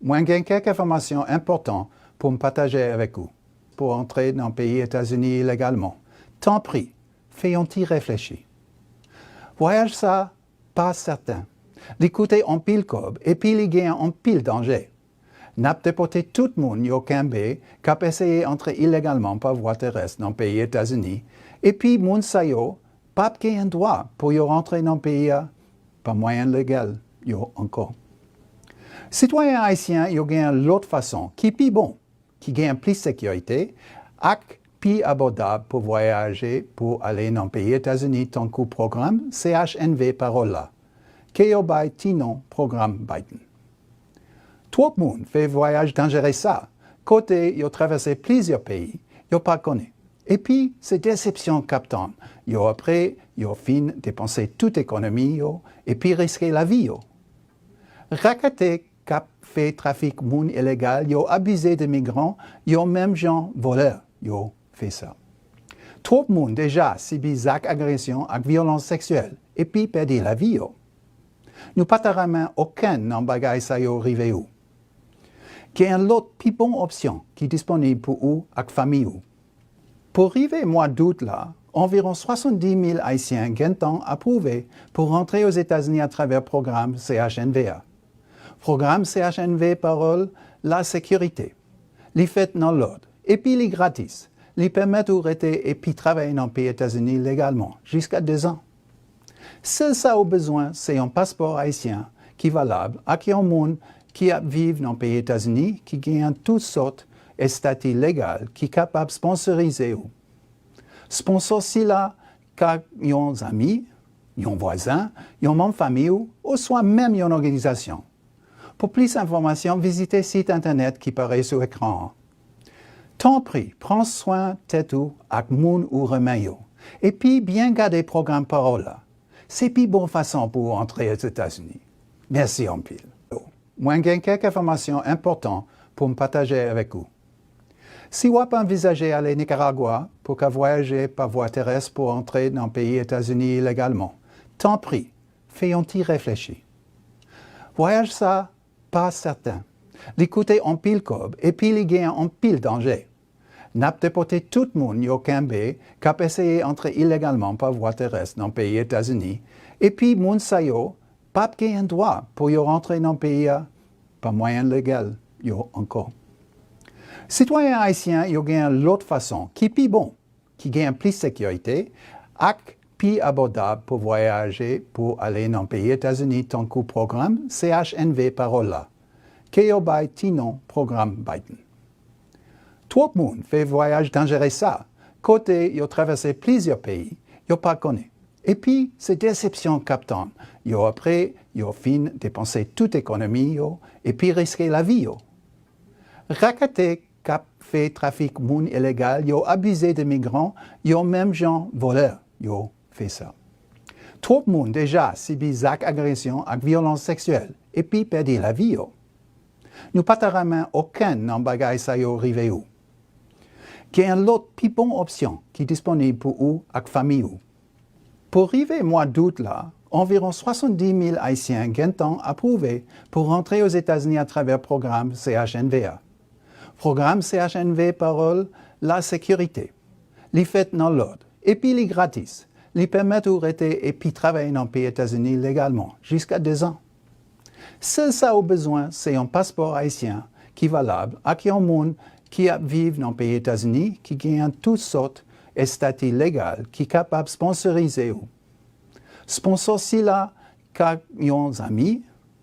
Moi, j'ai quelques informations importantes pour me partager avec vous, pour entrer dans le pays États-Unis illégalement. Tant pis, fayons-y réfléchir. Voyage ça, pas certain. L'écouter en pile cob et puis les gains en pile danger. N'a déporté tout le monde au Cambé, qu'a essayé d'entrer illégalement par voie terrestre dans le pays États-Unis, et puis moun sayo, pas un droit pour y rentrer dans le pays par moyen légal, yo encore. Citoyens haïtiens, yo gagnent l'autre façon, qui est bon, qui gagne plus de sécurité, et plus abordable pour voyager, pour aller dans le pays États-Unis, tant que programme CHNV Parola, qui est au Tino programme Biden. Tout le monde fait voyage dangereux ça. Côté, ils ont traversé plusieurs pays, ils n'ont pas connu. Et puis, c'est déception captain. Ils ont après, ils ont fini de dépenser toute l'économie et puis risquer la vie. Racaté cap fait trafic moun illégal, ils ont abusé des migrants, ils ont même gens voleurs, ils ont fait ça. Tout le monde déjà subit des agressions et violences sexuelles et puis perdu la vie. Nous pas aucun dans bagay ça yo rivé ou. Qu'il y a une autre plus bonne option qui est disponible pour vous et famille. Pour arriver mois d'août là, environ 70 000 Haïtiens ont approuvé pour rentrer aux États-Unis à travers le programme CHNVA. Programme CHNV parole la sécurité, les fêtes dans l'ordre, et puis les gratis, les permettent de rester et puis travailler dans le pays États-Unis légalement, jusqu'à 2 ans. Seul ça au besoin, c'est un passeport haïtien qui est valable à qui un monde qui vivent dans le pays États-Unis, qui gagnent toutes sortes de statuts légaux, qui sont capables de sponsoriser. Sponsor si là, car ils ont des amis, ils ont voisins, ils ont même famille, ou soit même une organisation. Pour plus d'informations, visitez le site internet qui paraît sur l'écran. Tant pis, prends soin de tête avec moun ou remède. Et puis, bien garder le programme Parola. C'est une bonne façon pour entrer aux États-Unis. Merci en pile. Moi, j'ai quelques informations importantes pour me partager avec vous. Si vous avez envisagé aller au Nicaragua pour voyager par voie terrestre pour entrer dans le pays États-Unis illégalement, tant pis, fayons-y réfléchir. Voyage ça, pas certain. L'écouter en pile cob et puis les gagnent en pile danger. N'a déporté tout le monde au Cambé, qu'a essayé d'entrer illégalement par voie terrestre dans le pays États-Unis, et puis moun sayo, pas un droit pour y rentrer dans le pays par moyen légal, yo encore. Citoyens haïtiens, ils gagnent l'autre façon, qui est bon, qui gagne plus de sécurité, et plus abordable pour voyager, pour aller dans le pays États-Unis, tant que programme CHNV Parola, qui est au Tino programme Biden. Tout le monde fait voyage dangereux ça. Côté, ils ont traversé plusieurs pays, ils n'ont pas connu. Et puis, c'est déception captain. Ils ont après, ils ont fini de dépenser toute l'économie et puis risquer la vie. Racaté cap fait trafic moun illégal, ils ont abusé des migrants, ils ont même gens voleurs, ils ont fait ça. Tout le monde déjà subit des agressions et violences sexuelles et puis perdu la vie. Nous pas aucun dans bagay ça yo rivé ou. Qu'il y a une autre plus bonne option qui est disponible pour vous et famille. Pour arriver mois d'août là, environ 70 000 Haïtiens ont approuvé pour rentrer aux États-Unis à travers le programme CHNVA. Programme CHNV parole la sécurité, les fêtes dans l'ordre, et puis les gratis, les permettent de rester et puis travailler dans le pays États-Unis légalement, jusqu'à 2 ans. Seul ça au besoin, c'est un passeport haïtien qui est valable à qui un monde qui vivent dans le pays États-Unis, qui gagnent toutes sortes de statuts légaux, qui sont capables de sponsoriser. Sponsor si là, car ils ont des amis,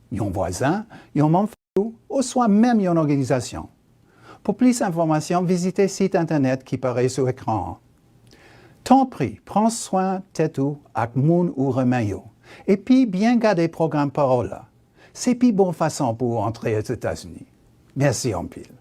ils ont voisins, ils ont même famille, ou soit même une organisation. Pour plus d'informations, visitez le site internet qui paraît sur l'écran. Tant pis, prends soin de tête avec moun ou remède. Et puis, bien garder le programme Parola. C'est une bonne façon pour entrer aux États-Unis. Merci en pile.